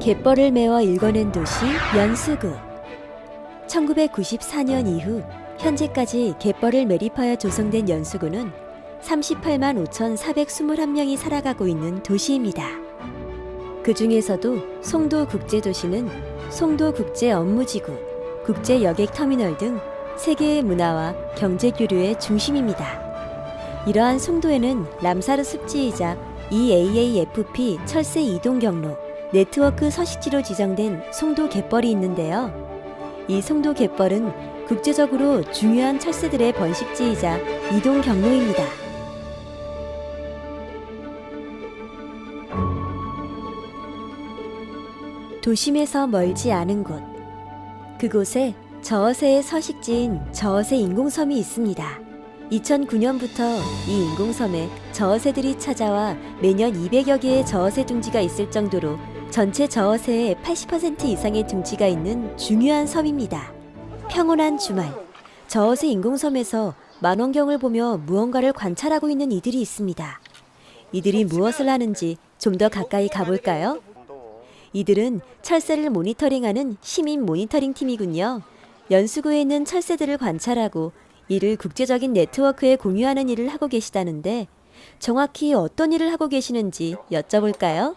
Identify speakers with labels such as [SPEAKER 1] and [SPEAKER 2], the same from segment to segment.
[SPEAKER 1] 갯벌을 메워 일궈낸 도시 연수구. 1994년 이후 현재까지 갯벌을 매립하여 조성된 연수구는 38만 5,421명이 살아가고 있는 도시입니다. 그 중에서도 송도국제도시는 송도국제업무지구, 국제여객터미널 등 세계의 문화와 경제교류의 중심입니다. 이러한 송도에는 람사르 습지이자 EAAFP 철새 이동 경로, 네트워크 서식지로 지정된 송도 갯벌이 있는데요. 이 송도 갯벌은 국제적으로 중요한 철새들의 번식지이자 이동 경로입니다. 도심에서 멀지 않은 곳, 그곳에 저어새의 서식지인 저어새 인공섬이 있습니다. 2009년부터 이 인공섬에 저어새들이 찾아와 매년 200여 개의 저어새 둥지가 있을 정도로 전체 저어새의 80% 이상의 둥지가 있는 중요한 섬입니다. 평온한 주말, 저어새 인공섬에서 만원경을 보며 무언가를 관찰하고 있는 이들이 있습니다. 이들이 무엇을 하는지 좀 더 가까이 가볼까요? 이들은 철새를 모니터링하는 시민 모니터링 팀이군요. 연수구에 있는 철새들을 관찰하고 이를 국제적인 네트워크에 공유하는 일을 하고 계시다는데 정확히 어떤 일을 하고 계시는지 여쭤볼까요?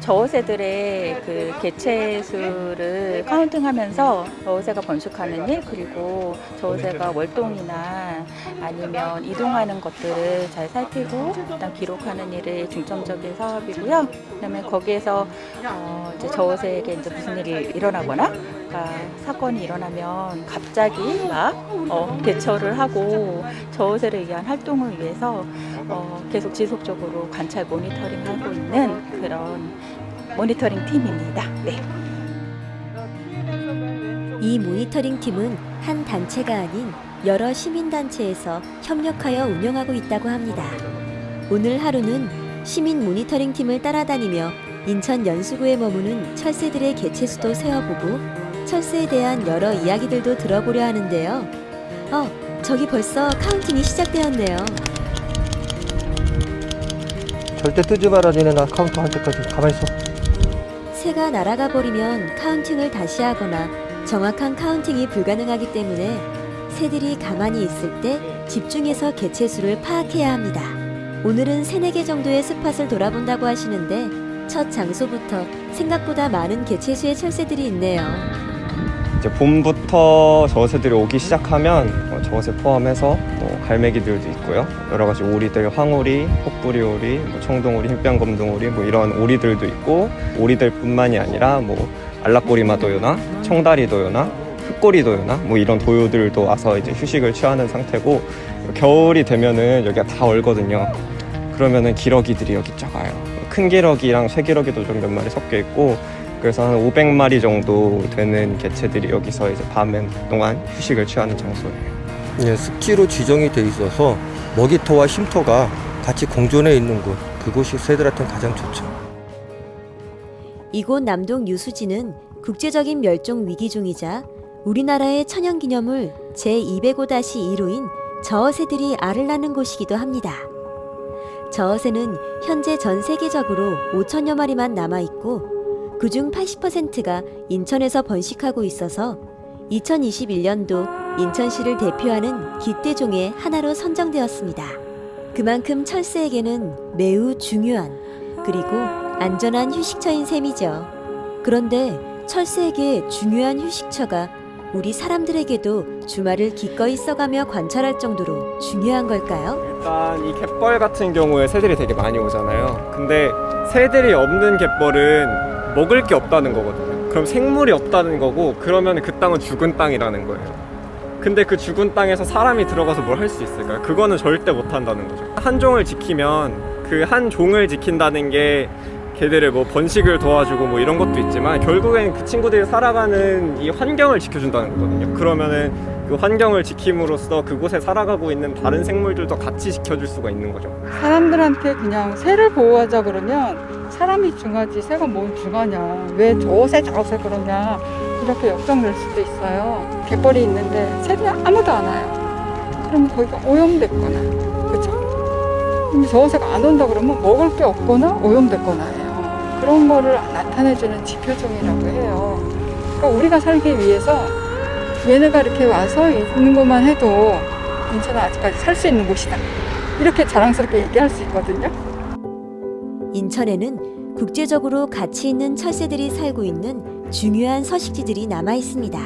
[SPEAKER 2] 저어새들의 그 개체 수를 카운팅하면서 저어새가 번식하는 일, 그리고 저어새가 월동이나 아니면 이동하는 것들을 잘 살피고 일단 기록하는 일이 중점적인 사업이고요. 그다음에 거기에서 이제 저어새에게 이제 무슨 일이 일어나거나 사건이 일어나면 갑자기 막 대처를 하고 저어새를 위한 활동을 위해서 계속 지속적으로 관찰 모니터링하고 있는 그런 모니터링 팀입니다. 네.
[SPEAKER 1] 이 모니터링 팀은 한 단체가 아닌 여러 시민단체에서 협력하여 운영하고 있다고 합니다. 오늘 하루는 시민 모니터링 팀을 따라다니며 인천 연수구에 머무는 철새들의 개체수도 세어보고 철새에 대한 여러 이야기들도 들어보려 하는데요. 저기 벌써 카운팅이 시작되었네요.
[SPEAKER 3] 절대 뜨지 마라. 니네 나 카운트 할 때까지 가만히 있어.
[SPEAKER 1] 새가 날아가 버리면 카운팅을 다시 하거나 정확한 카운팅이 불가능하기 때문에 새들이 가만히 있을 때 집중해서 개체수를 파악해야 합니다. 오늘은 3-4개 정도의 스팟을 돌아본다고 하시는데 첫 장소부터 생각보다 많은 개체수의 철새들이 있네요.
[SPEAKER 4] 이제 봄부터 저어새들이 오기 시작하면 저어새 포함해서 갈매기들도 있고요. 여러 가지 오리들, 황오리, 혹부리오리, 청동오리, 흰뺨검둥오리 이런 오리들도 있고, 오리들뿐만이 아니라 알락꼬리마도요나 청다리도요나 흑꼬리도요나 이런 도요들도 와서 이제 휴식을 취하는 상태고, 겨울이 되면은 여기가 다 얼거든요. 그러면은 기러기들이 여기 쫙 와요. 큰 기러기랑 쇠기러기도 좀 몇 마리 섞여 있고, 그래서 한 500마리 정도 되는 개체들이 여기서 이제 밤에 동안 휴식을 취하는 장소예요.
[SPEAKER 3] 예, 습지로 지정이 돼 있어서 먹이터와 쉼터가 같이 공존해 있는 곳, 그곳이 새들한테는 가장 좋죠.
[SPEAKER 1] 이곳 남동 유수지는 국제적인 멸종 위기종이자 우리나라의 천연기념물 제205-2로인 저어새들이 알을 낳는 곳이기도 합니다. 저어새는 현재 전 세계적으로 5천여 마리만 남아있고 그중 80%가 인천에서 번식하고 있어서 2021년도 인천시를 대표하는 기대종의 하나로 선정되었습니다. 그만큼 철새에게는 매우 중요한 그리고 안전한 휴식처인 셈이죠. 그런데 철새에게 중요한 휴식처가 우리 사람들에게도 주말을 기꺼이 써가며 관찰할 정도로 중요한 걸까요?
[SPEAKER 4] 일단 이 갯벌 같은 경우에 새들이 되게 많이 오잖아요. 근데 새들이 없는 갯벌은 먹을 게 없다는 거거든요. 그럼 생물이 없다는 거고, 그러면 그 땅은 죽은 땅이라는 거예요. 근데 그 죽은 땅에서 사람이 들어가서 뭘 할 수 있을까요? 그거는 절대 못 한다는 거죠. 한 종을 지키면 그 한 종을 지킨다는 게 걔들의 번식을 도와주고 이런 것도 있지만, 결국엔 그 친구들이 살아가는 이 환경을 지켜준다는 거거든요. 그러면은 그 그 환경을 지킴으로써 그곳에 살아가고 있는 다른 생물들도 같이 지켜줄 수가 있는 거죠.
[SPEAKER 5] 사람들한테 그냥 새를 보호하자 그러면 사람이 중하지 새가 뭘 중하냐, 왜 저새 그러냐 이렇게 역정될 수도 있어요. 갯벌이 있는데 새들이 아무도 안 와요. 그러면 거기가 오염됐거나, 그렇죠? 근데 저새가 안 온다 그러면 먹을 게 없거나 오염됐거나 해요. 그런 거를 나타내주는 지표종이라고 해요. 그러니까 우리가 살기 위해서 얘네가 이렇게 와서 있는 것만 해도 인천은 아직까지 살 수 있는 곳이다, 이렇게 자랑스럽게 얘기할 수 있거든요.
[SPEAKER 1] 인천에는 국제적으로 가치 있는 철새들이 살고 있는 중요한 서식지들이 남아 있습니다.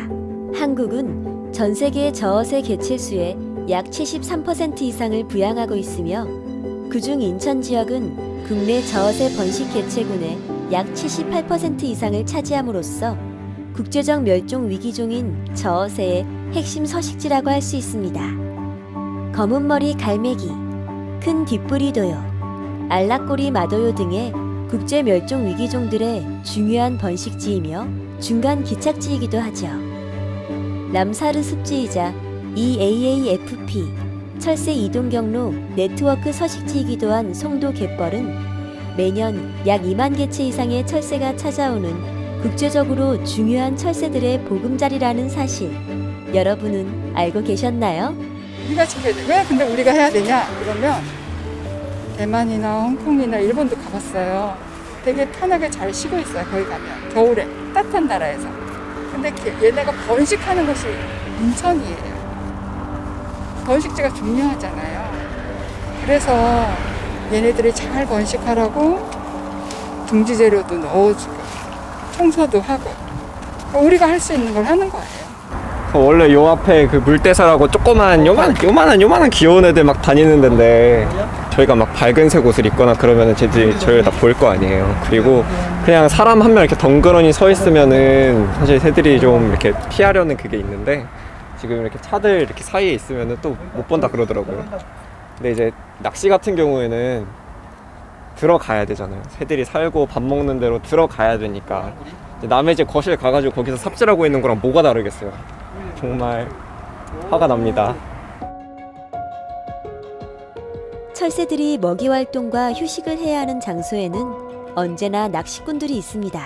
[SPEAKER 1] 한국은 전 세계 저어새 개체수의 약 73% 이상을 부양하고 있으며 그중 인천 지역은 국내 저어새 번식 개체군의 약 78% 이상을 차지함으로써 국제적 멸종 위기종인 저어새의 핵심 서식지라고 할 수 있습니다. 검은머리 갈매기, 큰 뒷부리 도요, 알락꼬리 마도요 등의 국제 멸종 위기종들의 중요한 번식지이며 중간 기착지이기도 하죠. 람사르 습지이자 EAAFP 철새 이동 경로 네트워크 서식지이기도 한 송도 갯벌은 매년 약 2만 개체 이상의 철새가 찾아오는 국제적으로 중요한 철새들의 보금자리라는 사실, 여러분은 알고 계셨나요?
[SPEAKER 5] 우리가 지켜야 돼. 왜 근데 우리가 해야 되냐? 그러면 대만이나 홍콩이나 일본도 가봤어요. 되게 편하게 잘 쉬고 있어요. 거기 가면 겨울에 따뜻한 나라에서. 근데 얘네가 번식하는 곳이 인천이에요. 번식지가 중요하잖아요. 그래서 얘네들이 잘 번식하라고 둥지 재료도 넣어주고 청소도 하고 우리가 할 수 있는 걸 하는 거예요.
[SPEAKER 4] 원래 요 앞에 그 물대사라고 조그만 요만한 귀여운 애들 막 다니는 데인데 저희가 막 밝은색 옷을 입거나 그러면은 저희가 다 보일 거 아니에요. 그리고 그냥 사람 한 명 이렇게 덩그러니 서 있으면은 사실 새들이 좀 이렇게 피하려는 그게 있는데 지금 이렇게 차들 이렇게 사이에 있으면은 또 못 본다 그러더라고요. 근데 이제 낚시 같은 경우에는 들어가야 되잖아요. 새들이 살고 밥 먹는 데로 들어가야 되니까 남의 집 거실 가가지고 거기서 삽질하고 있는 거랑 뭐가 다르겠어요. 정말 화가 납니다.
[SPEAKER 1] 철새들이 먹이 활동과 휴식을 해야 하는 장소에는 언제나 낚시꾼들이 있습니다.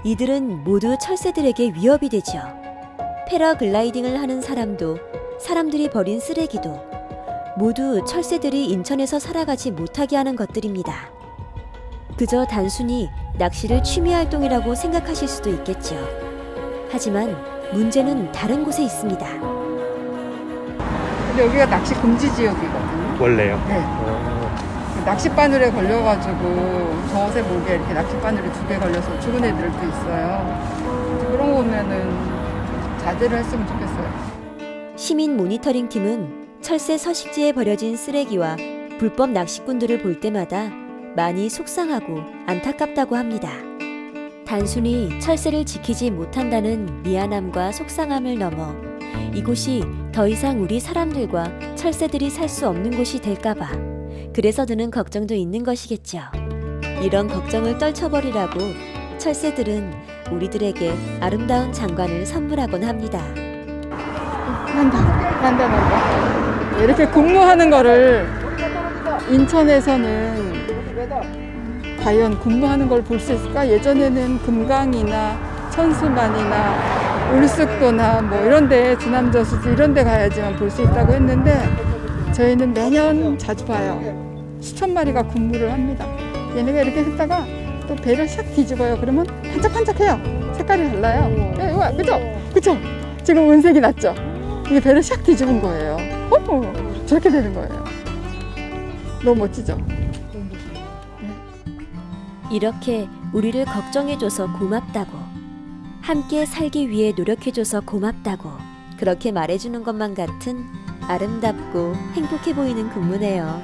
[SPEAKER 1] 이들은 모두 철새들에게 위협이 되죠. 패러글라이딩을 하는 사람도, 사람들이 버린 쓰레기도 모두 철새들이 인천에서 살아가지 못하게 하는 것들입니다. 그저 단순히 낚시를 취미 활동이라고 생각하실 수도 있겠죠. 하지만 문제는 다른 곳에 있습니다.
[SPEAKER 5] 근데 여기가 낚시 금지 지역이거든요.
[SPEAKER 4] 원래요?
[SPEAKER 5] 네. 낚싯바늘에 걸려가지고 저새 목에 이렇게 낚싯바늘이 2개 걸려서 죽은 애들도 있어요. 그런 거 보면은 자제를 했으면 좋겠어요.
[SPEAKER 1] 시민 모니터링 팀은 철새 서식지에 버려진 쓰레기와 불법 낚시꾼들을 볼 때마다 많이 속상하고 안타깝다고 합니다. 단순히 철새를 지키지 못한다는 미안함과 속상함을 넘어 이곳이 더 이상 우리 사람들과 철새들이 살 수 없는 곳이 될까봐 그래서 드는 걱정도 있는 것이겠죠. 이런 걱정을 떨쳐버리라고 철새들은 우리들에게 아름다운 장관을 선물하곤 합니다.
[SPEAKER 5] 난다. 이렇게 근무하는 거를 인천에서는 과연 근무하는 걸 볼 수 있을까? 예전에는 금강이나 천수만이나 울숙도나 뭐 이런데 주남저수지 이런데 가야지만 볼 수 있다고 했는데 저희는 매년 자주 봐요. 수천 마리가 근무를 합니다. 얘네가 이렇게 했다가 또 배를 샥 뒤집어요. 그러면 반짝반짝해요. 색깔이 달라요. 그죠? 그죠? 지금 은색이 났죠? 이게 배를 샥 뒤집은 거예요. 저렇게 되는 거예요. 너무 멋지죠?
[SPEAKER 1] 이렇게 우리를 걱정해줘서 고맙다고, 함께 살기 위해 노력해줘서 고맙다고 그렇게 말해주는 것만 같은 아름답고 행복해 보이는 근무네요.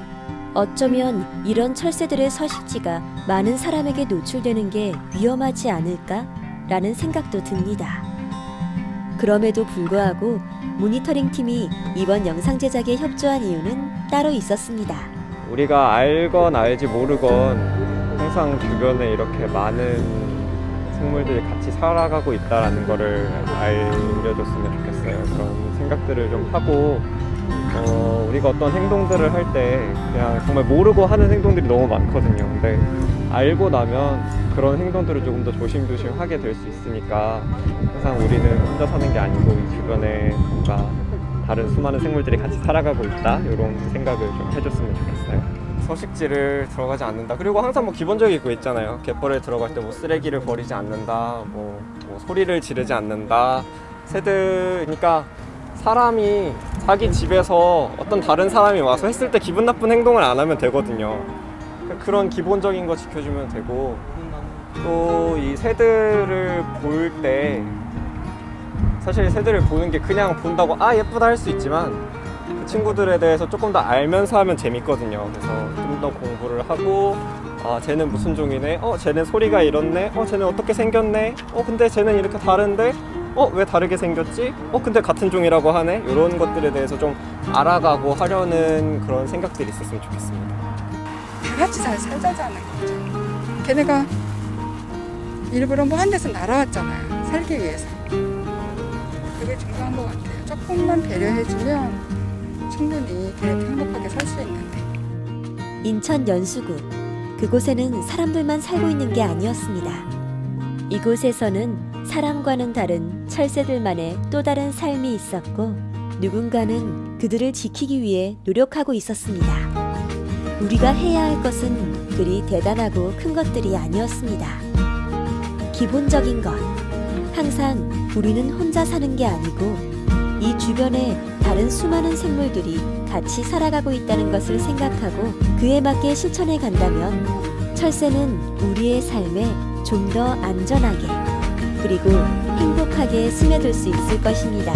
[SPEAKER 1] 어쩌면 이런 철새들의 서식지가 많은 사람에게 노출되는 게 위험하지 않을까라는 생각도 듭니다. 그럼에도 불구하고 모니터링 팀이 이번 영상 제작에 협조한 이유는 따로 있었습니다.
[SPEAKER 4] 우리가 알건 알지 모르건 항상 주변에 이렇게 많은 생물들이 같이 살아가고 있다는 거를 알려줬으면 좋겠어요. 좋겠어요. 그런 생각들을 좀 하고 우리가 어떤 행동들을 할 때 그냥 정말 모르고 하는 행동들이 너무 많거든요. 근데 알고 나면 그런 행동들을 조금 더 조심조심 하게 될 수 있으니까 항상 우리는 혼자 사는 게 아니고 이 주변에 뭔가 다른 수많은 생물들이 같이 살아가고 있다, 이런 생각을 좀 해줬으면 좋겠어요. 서식지를 들어가지 않는다. 그리고 항상 뭐 기본적인 거 있잖아요. 갯벌에 들어갈 때 뭐 쓰레기를 버리지 않는다, 뭐 소리를 지르지 않는다. 그러니까 사람이 자기 집에서 어떤 다른 사람이 와서 했을 때 기분 나쁜 행동을 안 하면 되거든요. 그런 기본적인 거 지켜주면 되고, 또 이 새들을 볼 때 사실 새들을 보는 게 그냥 본다고 예쁘다 할 수 있지만 그 친구들에 대해서 조금 더 알면서 하면 재밌거든요. 그래서 좀 더 공부를 하고 쟤는 무슨 종이네, 쟤는 소리가 이렇네, 쟤는 어떻게 생겼네, 근데 쟤는 이렇게 다른데, 왜 다르게 생겼지, 근데 같은 종이라고 하네, 이런 것들에 대해서 좀 알아가고 하려는 그런 생각들이 있었으면 좋겠습니다.
[SPEAKER 5] 다 같이 잘 살자자는 거죠. 걔네가 일부러 뭐 한 데서 날아왔잖아요. 살기 위해서. 그게 중요한 것 같아요. 조금만 배려해주면 충분히 걔네도 행복하게 살 수 있는데.
[SPEAKER 1] 인천 연수구. 그곳에는 사람들만 살고 있는 게 아니었습니다. 이곳에서는 사람과는 다른 철새들만의 또 다른 삶이 있었고, 누군가는 그들을 지키기 위해 노력하고 있었습니다. 우리가 해야 할 것은 그리 대단하고 큰 것들이 아니었습니다. 기본적인 것. 항상 우리는 혼자 사는 게 아니고 이 주변에 다른 수많은 생물들이 같이 살아가고 있다는 것을 생각하고 그에 맞게 실천해 간다면 철새는 우리의 삶에 좀 더 안전하게 그리고 행복하게 스며들 수 있을 것입니다.